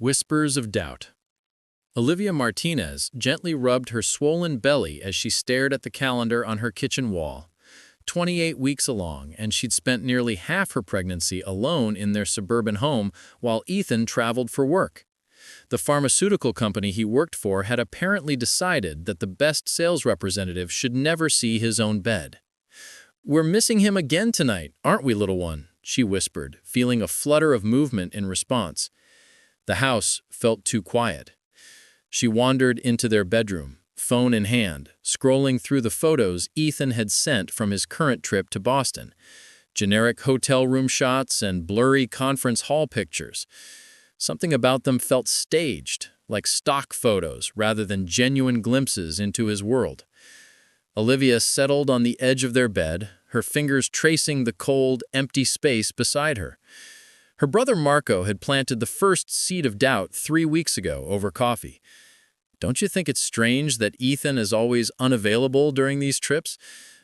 Whispers of doubt. Olivia Martinez gently rubbed her swollen belly as she stared at the calendar on her kitchen wall. 28 weeks along, and she'd spent nearly half her pregnancy alone in their suburban home while Ethan traveled for work. The pharmaceutical company he worked for had apparently decided that the best sales representative should never see his own bed. "We're missing him again tonight, aren't we, little one?" she whispered, feeling a flutter of movement in response. The house felt too quiet. She wandered into their bedroom, phone in hand, scrolling through the photos Ethan had sent from his current trip to Boston. Generic hotel room shots and blurry conference hall pictures. Something about them felt staged, like stock photos rather than genuine glimpses into his world. Olivia settled on the edge of their bed, her fingers tracing the cold, empty space beside her. Her brother Marco had planted the first seed of doubt 3 weeks ago over coffee. "Don't you think it's strange that Ethan is always unavailable during these trips?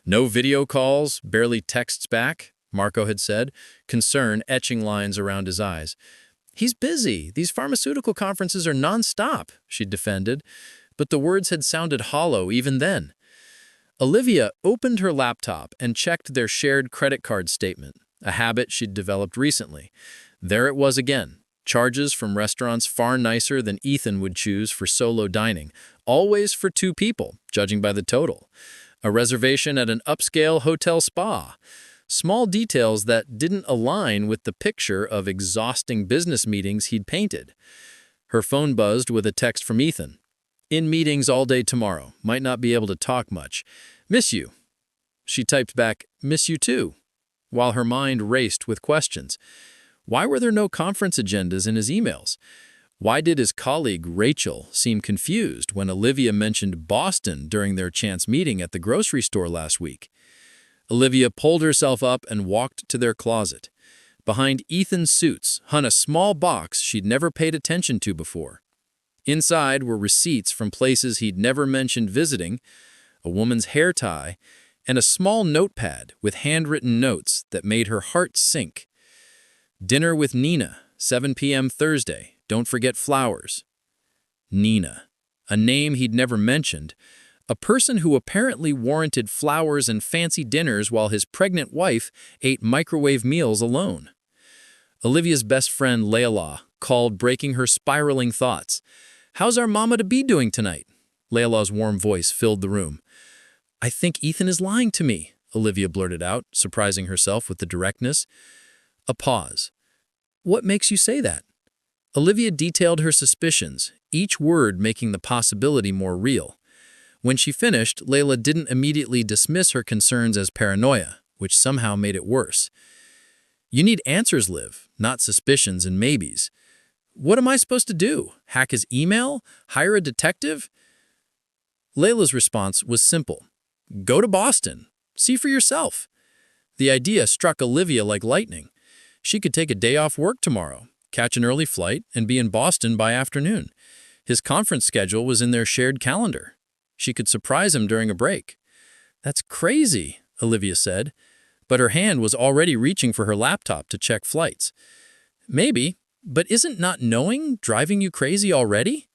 No video calls, barely texts back," Marco had said, concern etching lines around his eyes. "He's busy. These pharmaceutical conferences are nonstop," she defended, but the words had sounded hollow even then. Olivia opened her laptop and checked their shared credit card statement, a habit she'd developed recently. There it was again. Charges from restaurants far nicer than Ethan would choose for solo dining, always for 2 people, judging by the total. A reservation at an upscale hotel spa. Small details that didn't align with the picture of exhausting business meetings he'd painted. Her phone buzzed with a text from Ethan. "In meetings all day tomorrow. Might not be able to talk much. Miss you." She typed back, "Miss you too," while her mind raced with questions. Why were there no conference agendas in his emails? Why did his colleague, Rachel, seem confused when Olivia mentioned Boston during their chance meeting at the grocery store last week? Olivia pulled herself up and walked to their closet. Behind Ethan's suits hung a small box she'd never paid attention to before. Inside were receipts from places he'd never mentioned visiting, a woman's hair tie, and a small notepad with handwritten notes that made her heart sink. "Dinner with Nina, 7 p.m. Thursday. Don't forget flowers." Nina, a name he'd never mentioned, a person who apparently warranted flowers and fancy dinners while his pregnant wife ate microwave meals alone. Olivia's best friend, Layla, called, breaking her spiraling thoughts. "How's our mama-to-be doing tonight?" Layla's warm voice filled the room. "I think Ethan is lying to me," Olivia blurted out, surprising herself with the directness. A pause. "What makes you say that?" Olivia detailed her suspicions, each word making the possibility more real. When she finished, Layla didn't immediately dismiss her concerns as paranoia, which somehow made it worse. "You need answers, Liv, not suspicions and maybes. What am I supposed to do? Hack his email? Hire a detective?" Layla's response was simple. "Go to Boston. See for yourself." The idea struck Olivia like lightning. She could take a day off work tomorrow, catch an early flight, and be in Boston by afternoon. His conference schedule was in their shared calendar. She could surprise him during a break. "That's crazy," Olivia said, but her hand was already reaching for her laptop to check flights. "Maybe, but isn't not knowing driving you crazy already?"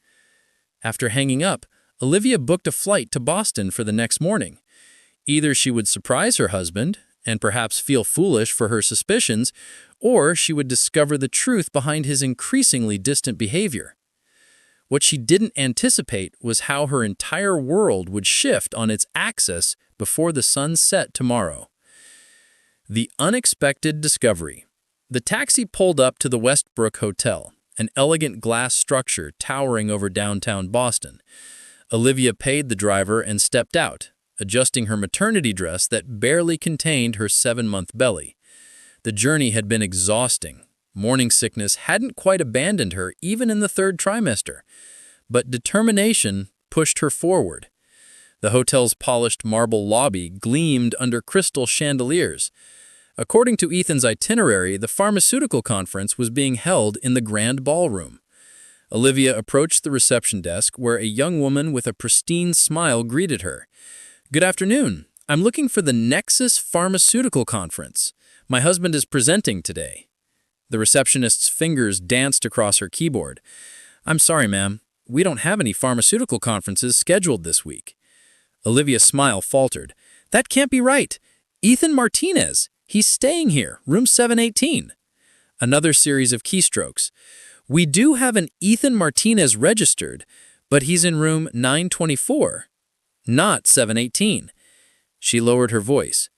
After hanging up, Olivia booked a flight to Boston for the next morning. Either she would surprise her husband and perhaps feel foolish for her suspicions, or she would discover the truth behind his increasingly distant behavior. What she didn't anticipate was how her entire world would shift on its axis before the sun set tomorrow. The unexpected discovery. The taxi pulled up to the Westbrook Hotel, an elegant glass structure towering over downtown Boston. Olivia paid the driver and stepped out, adjusting her maternity dress that barely contained her 7-month belly. The journey had been exhausting. Morning sickness hadn't quite abandoned her even in the 3rd trimester, but determination pushed her forward. The hotel's polished marble lobby gleamed under crystal chandeliers. According to Ethan's itinerary, the pharmaceutical conference was being held in the grand ballroom. Olivia approached the reception desk where a young woman with a pristine smile greeted her. "Good afternoon. I'm looking for the Nexus Pharmaceutical Conference. My husband is presenting today." The receptionist's fingers danced across her keyboard. "I'm sorry, ma'am. We don't have any pharmaceutical conferences scheduled this week." Olivia's smile faltered. "That can't be right. Ethan Martinez. He's staying here, room 718. Another series of keystrokes. "We do have an Ethan Martinez registered, but he's in room 924, not 718. She lowered her voice.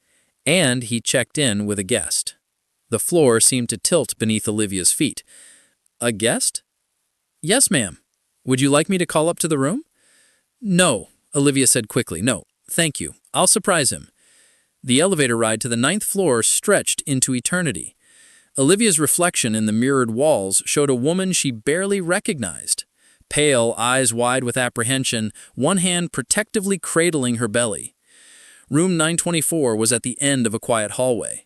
"And he checked in with a guest." The floor seemed to tilt beneath Olivia's feet. "A guest?" "Yes, ma'am. Would you like me to call up to the room?" "No," Olivia said quickly. "No, thank you. I'll surprise him." The elevator ride to the 9th floor stretched into eternity. Olivia's reflection in the mirrored walls showed a woman she barely recognized. Pale, eyes wide with apprehension, one hand protectively cradling her belly. Room 924 was at the end of a quiet hallway.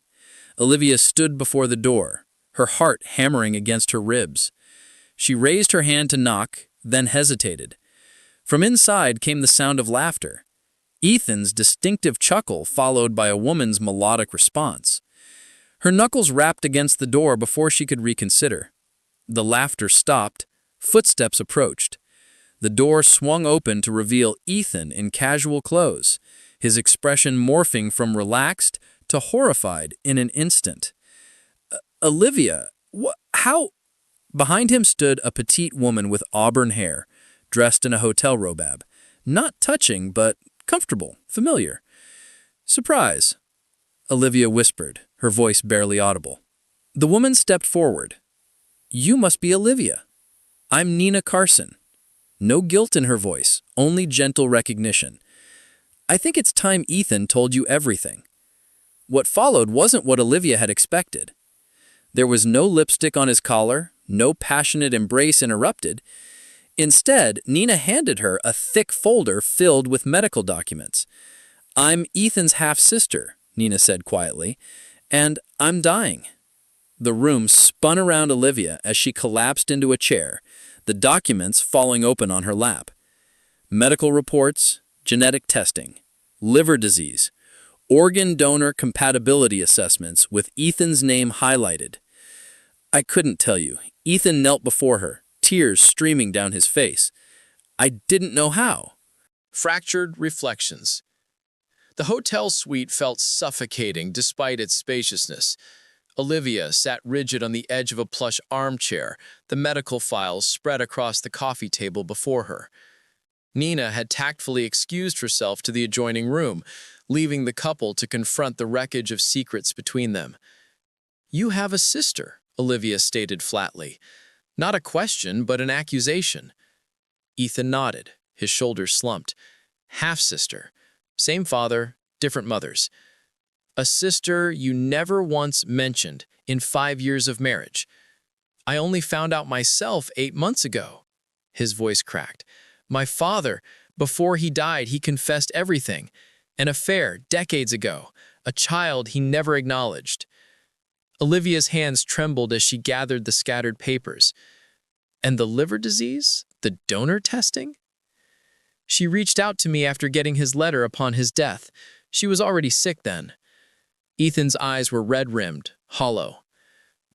Olivia stood before the door, her heart hammering against her ribs. She raised her hand to knock, then hesitated. From inside came the sound of laughter. Ethan's distinctive chuckle followed by a woman's melodic response. Her knuckles rapped against the door before she could reconsider. The laughter stopped. Footsteps approached. The door swung open to reveal Ethan in casual clothes, his expression morphing from relaxed to horrified in an instant. "Olivia, how?" Behind him stood a petite woman with auburn hair, dressed in a hotel robab. Not touching, but comfortable, familiar. "Surprise," Olivia whispered, her voice barely audible. The woman stepped forward. "You must be Olivia. I'm Nina Carson." No guilt in her voice, only gentle recognition. "I think it's time Ethan told you everything." What followed wasn't what Olivia had expected. There was no lipstick on his collar, no passionate embrace interrupted. Instead, Nina handed her a thick folder filled with medical documents. "I'm Ethan's half-sister," Nina said quietly, "and I'm dying." The room spun around Olivia as she collapsed into a chair, the documents falling open on her lap. Medical reports, genetic testing, liver disease, organ donor compatibility assessments with Ethan's name highlighted. "I couldn't tell you." Ethan knelt before her, tears streaming down his face. "I didn't know how." Fractured reflections. The hotel suite felt suffocating despite its spaciousness. Olivia sat rigid on the edge of a plush armchair, the medical files spread across the coffee table before her. Nina had tactfully excused herself to the adjoining room, leaving the couple to confront the wreckage of secrets between them. "You have a sister," Olivia stated flatly. Not a question, but an accusation. Ethan nodded, his shoulders slumped. "Half-sister. Same father, different mothers. A sister you never once mentioned in 5 years of marriage. I only found out myself 8 months ago." His voice cracked. "My father, before he died, he confessed everything. An affair decades ago, a child he never acknowledged." Olivia's hands trembled as she gathered the scattered papers. "And the liver disease? The donor testing?" "She reached out to me after getting his letter upon his death. She was already sick then." Ethan's eyes were red-rimmed, hollow.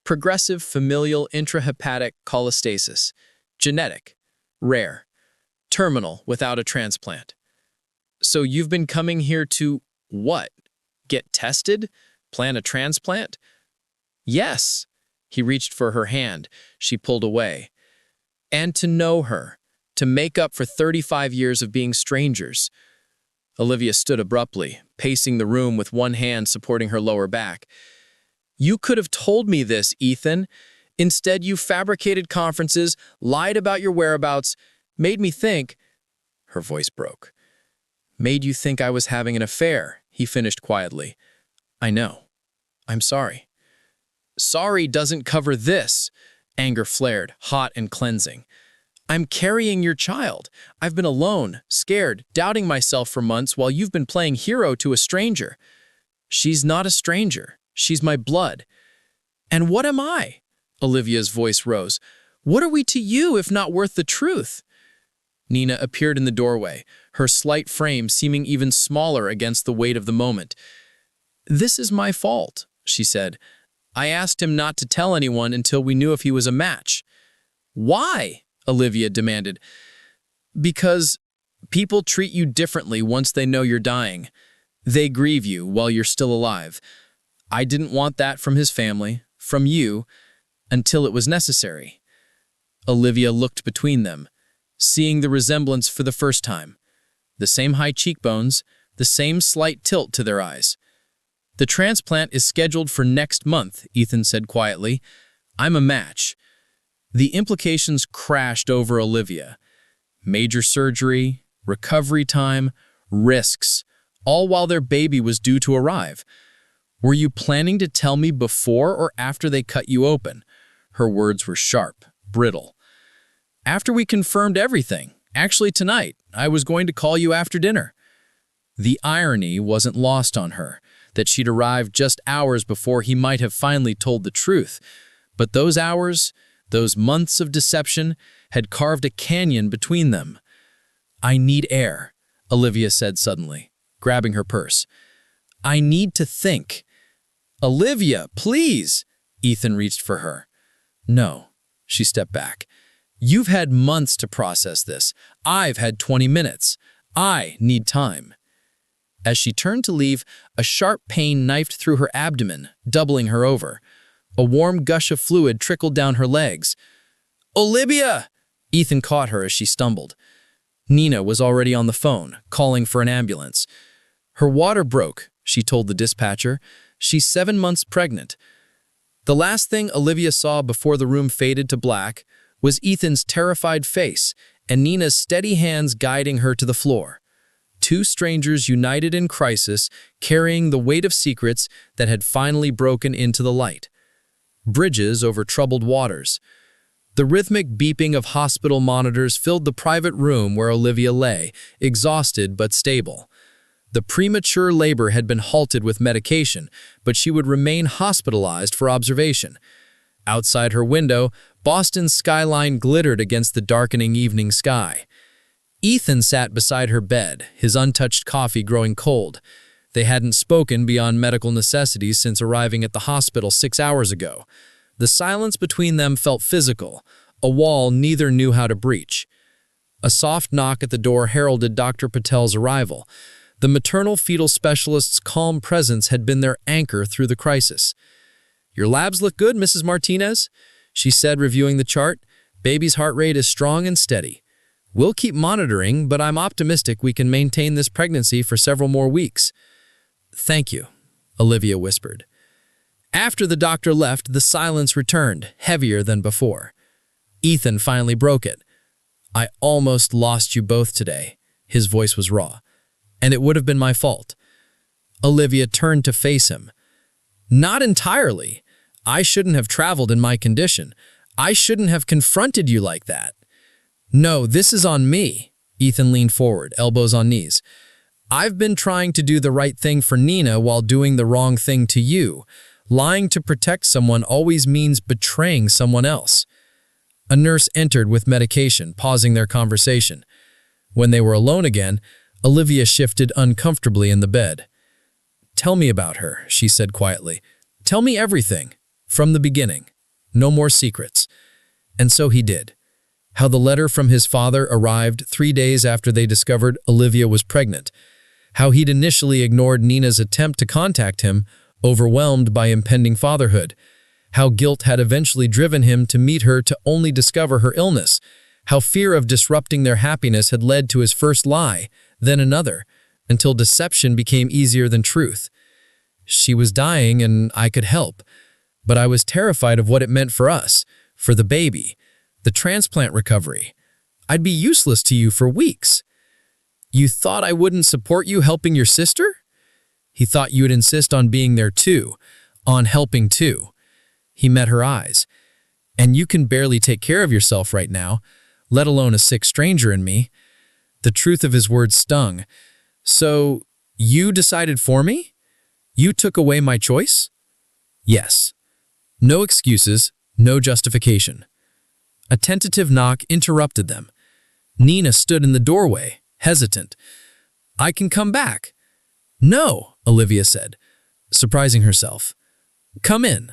"Progressive familial intrahepatic cholestasis. Genetic. Rare. Terminal without a transplant." "So you've been coming here to, what? Get tested? Plan a transplant?" "Yes." He reached for her hand. She pulled away. "And to know her. To make up for 35 years of being strangers." Olivia stood abruptly, pacing the room with one hand supporting her lower back. "You could have told me this, Ethan. Instead, you fabricated conferences, lied about your whereabouts, made me think—" Her voice broke. "Made you think I was having an affair," he finished quietly. "I know. I'm sorry." "Sorry doesn't cover this," anger flared, hot and cleansing. "I'm carrying your child. I've been alone, scared, doubting myself for months while you've been playing hero to a stranger." "She's not a stranger. She's my blood." "And what am I?" Olivia's voice rose. "What are we to you if not worth the truth?" Nina appeared in the doorway, her slight frame seeming even smaller against the weight of the moment. "This is my fault," she said. I asked him not to tell anyone until we knew if he was a match. Why? Olivia demanded. Because people treat you differently once they know you're dying. They grieve you while you're still alive. I didn't want that from his family, from you, until it was necessary. Olivia looked between them, seeing the resemblance for the first time. The same high cheekbones, the same slight tilt to their eyes. The transplant is scheduled for next month, Ethan said quietly. I'm a match. The implications crashed over Olivia. Major surgery, recovery time, risks, all while their baby was due to arrive. Were you planning to tell me before or after they cut you open? Her words were sharp, brittle. After we confirmed everything. Actually, tonight, I was going to call you after dinner. The irony wasn't lost on her, that she'd arrived just hours before he might have finally told the truth. But those hours, those months of deception, had carved a canyon between them. I need air, Olivia said suddenly, grabbing her purse. I need to think. Olivia, please! Ethan reached for her. No, she stepped back. You've had months to process this. I've had 20 minutes. I need time. As she turned to leave, a sharp pain knifed through her abdomen, doubling her over. A warm gush of fluid trickled down her legs. Olivia! Ethan caught her as she stumbled. Nina was already on the phone, calling for an ambulance. Her water broke, she told the dispatcher. She's 7 months pregnant. The last thing Olivia saw before the room faded to black was Ethan's terrified face and Nina's steady hands guiding her to the floor. Two strangers united in crisis, carrying the weight of secrets that had finally broken into the light. Bridges over troubled waters. The rhythmic beeping of hospital monitors filled the private room where Olivia lay, exhausted but stable. The premature labor had been halted with medication, but she would remain hospitalized for observation. Outside her window, Boston's skyline glittered against the darkening evening sky. Ethan sat beside her bed, his untouched coffee growing cold. They hadn't spoken beyond medical necessities since arriving at the hospital 6 hours ago. The silence between them felt physical, a wall neither knew how to breach. A soft knock at the door heralded Dr. Patel's arrival. The maternal-fetal specialist's calm presence had been their anchor through the crisis. Your labs look good, Mrs. Martinez, she said, reviewing the chart. Baby's heart rate is strong and steady. We'll keep monitoring, but I'm optimistic we can maintain this pregnancy for several more weeks. Thank you, Olivia whispered. After the doctor left, the silence returned, heavier than before. Ethan finally broke it. I almost lost you both today. His voice was raw. And it would have been my fault. Olivia turned to face him. Not entirely. I shouldn't have traveled in my condition. I shouldn't have confronted you like that. No, this is on me. Ethan leaned forward, elbows on knees. I've been trying to do the right thing for Nina while doing the wrong thing to you. Lying to protect someone always means betraying someone else. A nurse entered with medication, pausing their conversation. When they were alone again, Olivia shifted uncomfortably in the bed. Tell me about her, she said quietly. Tell me everything, from the beginning. No more secrets. And so he did. How the letter from his father arrived 3 days after they discovered Olivia was pregnant. How he'd initially ignored Nina's attempt to contact him, overwhelmed by impending fatherhood. How guilt had eventually driven him to meet her to only discover her illness. How fear of disrupting their happiness had led to his first lie, then another, until deception became easier than truth. She was dying and I could help, but I was terrified of what it meant for us, for the baby, the transplant recovery. I'd be useless to you for weeks. You thought I wouldn't support you helping your sister? He thought you would insist on being there too, on helping too. He met her eyes. And you can barely take care of yourself right now, let alone a sick stranger in me. The truth of his words stung. So, you decided for me? You took away my choice? Yes. No excuses, no justification. A tentative knock interrupted them. Nina stood in the doorway, hesitant. I can come back. No, Olivia said, surprising herself. Come in.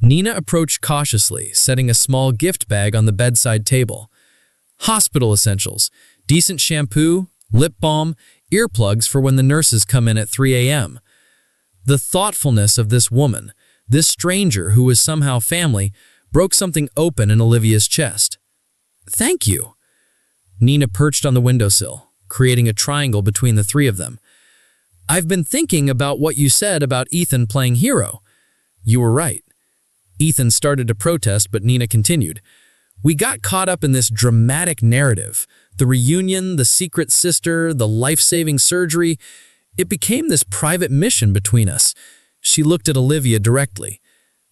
Nina approached cautiously, setting a small gift bag on the bedside table. Hospital essentials, decent shampoo, lip balm, earplugs for when the nurses come in at 3 a.m. The thoughtfulness of this woman, this stranger who was somehow family, broke something open in Olivia's chest. "Thank you." Nina perched on the windowsill, creating a triangle between the three of them. "I've been thinking about what you said about Ethan playing hero. You were right." Ethan started to protest, but Nina continued. "We got caught up in this dramatic narrative. The reunion, the secret sister, the life-saving surgery. It became this private mission between us." She looked at Olivia directly.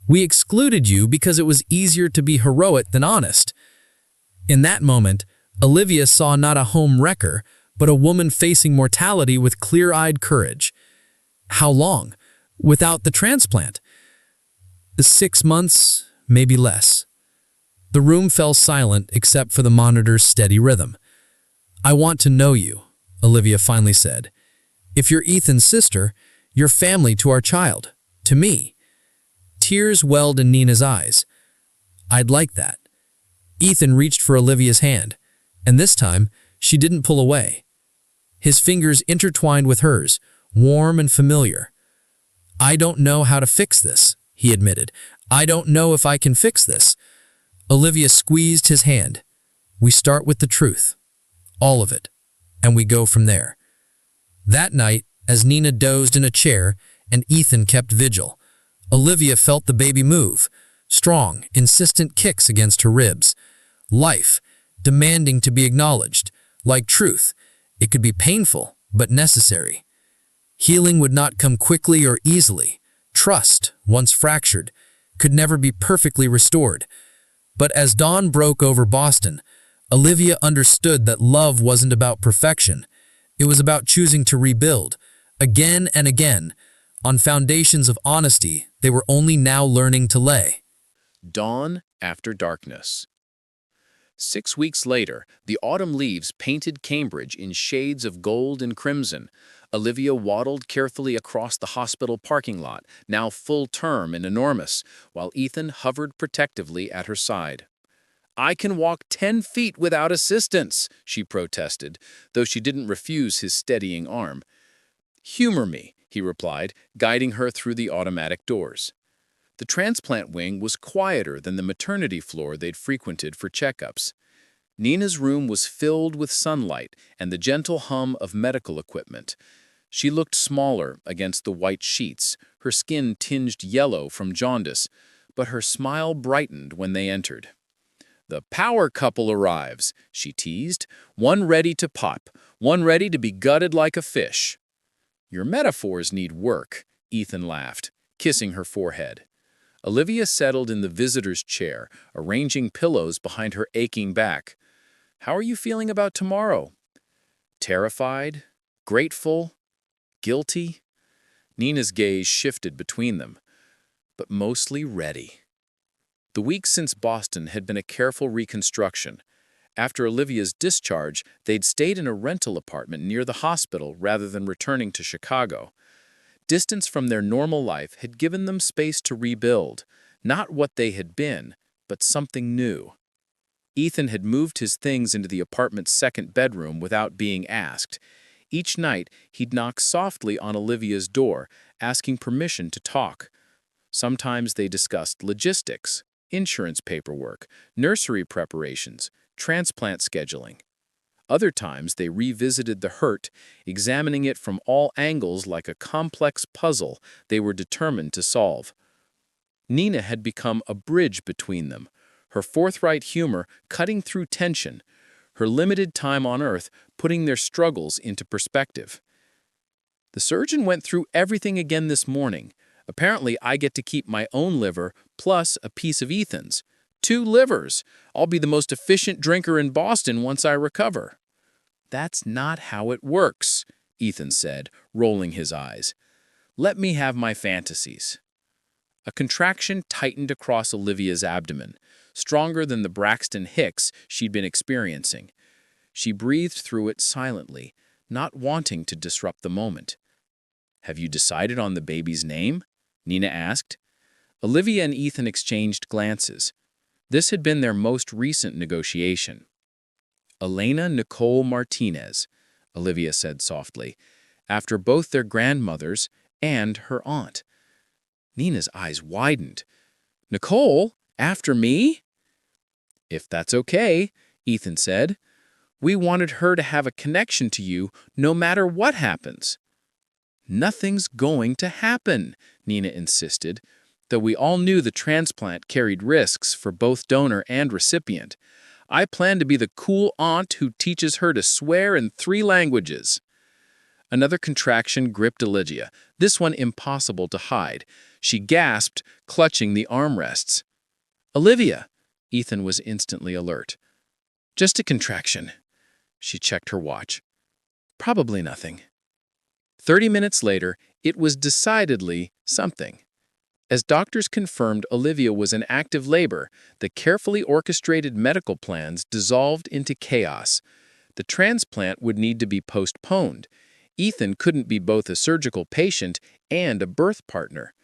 "We excluded you because it was easier to be heroic than honest." In that moment, Olivia saw not a home wrecker, but a woman facing mortality with clear-eyed courage. How long? Without the transplant? 6 months, maybe less. The room fell silent except for the monitor's steady rhythm. "I want to know you," Olivia finally said. "If you're Ethan's sister, you're family to our child, to me." Tears welled in Nina's eyes. "I'd like that." Ethan reached for Olivia's hand, and this time, she didn't pull away. His fingers intertwined with hers, warm and familiar. "I don't know how to fix this," he admitted. "I don't know if I can fix this." Olivia squeezed his hand. "We start with the truth, all of it, and we go from there." That night, as Nina dozed in a chair and Ethan kept vigil, Olivia felt the baby move, strong, insistent kicks against her ribs. Life, demanding to be acknowledged, like truth. It could be painful, but necessary. Healing would not come quickly or easily. Trust, once fractured, could never be perfectly restored. But as dawn broke over Boston, Olivia understood that love wasn't about perfection. It was about choosing to rebuild, again and again, on foundations of honesty they were only now learning to lay. Dawn after darkness. 6 weeks later, the autumn leaves painted Cambridge in shades of gold and crimson. Olivia waddled carefully across the hospital parking lot, now full term and enormous, while Ethan hovered protectively at her side. "I can walk 10 feet without assistance," she protested, though she didn't refuse his steadying arm. "Humor me," he replied, guiding her through the automatic doors. The transplant wing was quieter than the maternity floor they'd frequented for checkups. Nina's room was filled with sunlight and the gentle hum of medical equipment. She looked smaller against the white sheets, her skin tinged yellow from jaundice, but her smile brightened when they entered. "The power couple arrives," she teased, "one ready to pop, one ready to be gutted like a fish." "Your metaphors need work," Ethan laughed, kissing her forehead. Olivia settled in the visitor's chair, arranging pillows behind her aching back. "How are you feeling about tomorrow?" "Terrified? Grateful? Guilty?" Nina's gaze shifted between them, but mostly ready. The weeks since Boston had been a careful reconstruction. After Olivia's discharge, they'd stayed in a rental apartment near the hospital rather than returning to Chicago. Distance from their normal life had given them space to rebuild, not what they had been, but something new. Ethan had moved his things into the apartment's second bedroom without being asked. Each night, he'd knock softly on Olivia's door, asking permission to talk. Sometimes they discussed logistics, insurance paperwork, nursery preparations, transplant scheduling. Other times, they revisited the hurt, examining it from all angles like a complex puzzle they were determined to solve. Nina had become a bridge between them, her forthright humor cutting through tension, her limited time on Earth putting their struggles into perspective. "The surgeon went through everything again this morning. Apparently, I get to keep my own liver plus a piece of Ethan's. 2 livers. I'll be the most efficient drinker in Boston once I recover." "That's not how it works," Ethan said, rolling his eyes. "Let me have my fantasies." A contraction tightened across Olivia's abdomen, stronger than the Braxton Hicks she'd been experiencing. She breathed through it silently, not wanting to disrupt the moment. "Have you decided on the baby's name?" Nina asked. Olivia and Ethan exchanged glances. This had been their most recent negotiation. "Elena Nicole Martinez," Olivia said softly, "after both their grandmothers and her aunt." Nina's eyes widened. "Nicole? After me?" "If that's okay," Ethan said. "We wanted her to have a connection to you no matter what happens." "Nothing's going to happen," Nina insisted, though we all knew the transplant carried risks for both donor and recipient. "I plan to be the cool aunt who teaches her to swear in 3 languages." Another contraction gripped Olivia, this one impossible to hide. She gasped, clutching the armrests. "Olivia!" Ethan was instantly alert. "Just a contraction." She checked her watch. "Probably nothing." 30 minutes later, it was decidedly something. As doctors confirmed Olivia was in active labor, the carefully orchestrated medical plans dissolved into chaos. The transplant would need to be postponed. Ethan couldn't be both a surgical patient and a birth partner.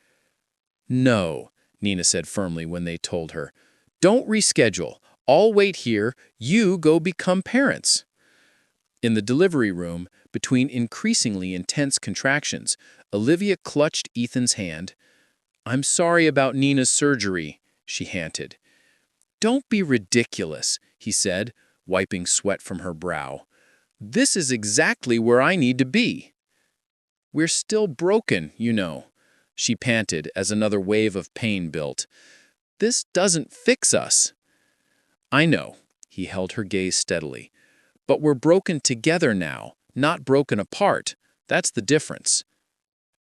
"No," Nina said firmly when they told her. "Don't reschedule. I'll wait here. You go become parents." In the delivery room, between increasingly intense contractions, Olivia clutched Ethan's hand. "I'm sorry about Nina's surgery," she hinted. "Don't be ridiculous," he said, wiping sweat from her brow. "This is exactly where I need to be." "We're still broken, you know," she panted as another wave of pain built. "This doesn't fix us." "I know," he held her gaze steadily. "But we're broken together now, not broken apart. That's the difference."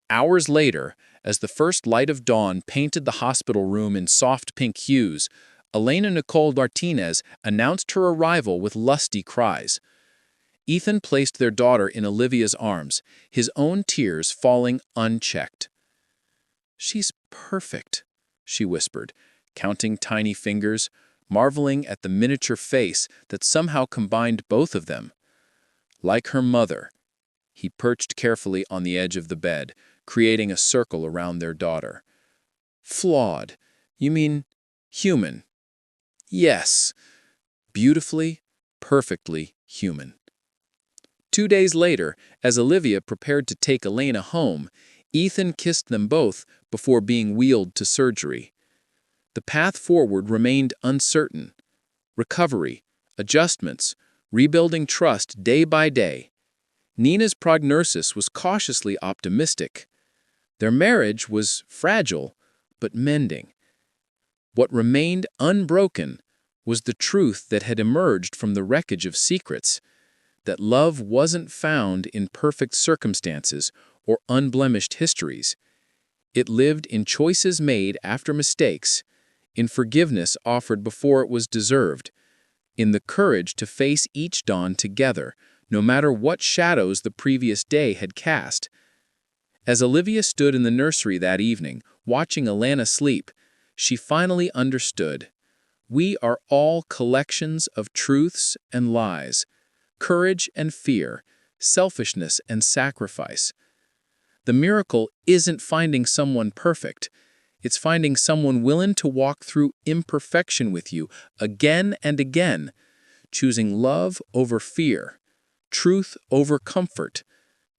Hours later, as the first light of dawn painted the hospital room in soft pink hues, Elena Nicole Martinez announced her arrival with lusty cries. Ethan placed their daughter in Olivia's arms, his own tears falling unchecked. "She's perfect," she whispered, counting tiny fingers, marveling at the miniature face that somehow combined both of them. Like her mother. He perched carefully on the edge of the bed, creating a circle around their daughter. "Flawed. You mean human?" "Yes. Beautifully, perfectly human." 2 days later, as Olivia prepared to take Elena home, Ethan kissed them both before being wheeled to surgery. The path forward remained uncertain. Recovery, adjustments, rebuilding trust day by day. Nina's prognosis was cautiously optimistic. Their marriage was fragile, but mending. What remained unbroken was the truth that had emerged from the wreckage of secrets, that love wasn't found in perfect circumstances or unblemished histories. It lived in choices made after mistakes, in forgiveness offered before it was deserved, in the courage to face each dawn together, no matter what shadows the previous day had cast. As Olivia stood in the nursery that evening, watching Elena sleep, she finally understood. We are all collections of truths and lies, courage and fear, selfishness and sacrifice. The miracle isn't finding someone perfect. It's finding someone willing to walk through imperfection with you again and again, choosing love over fear, truth over comfort,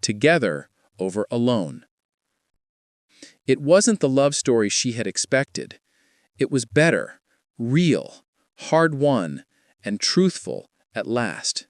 together over alone. It wasn't the love story she had expected. It was better, real, hard-won, and truthful at last.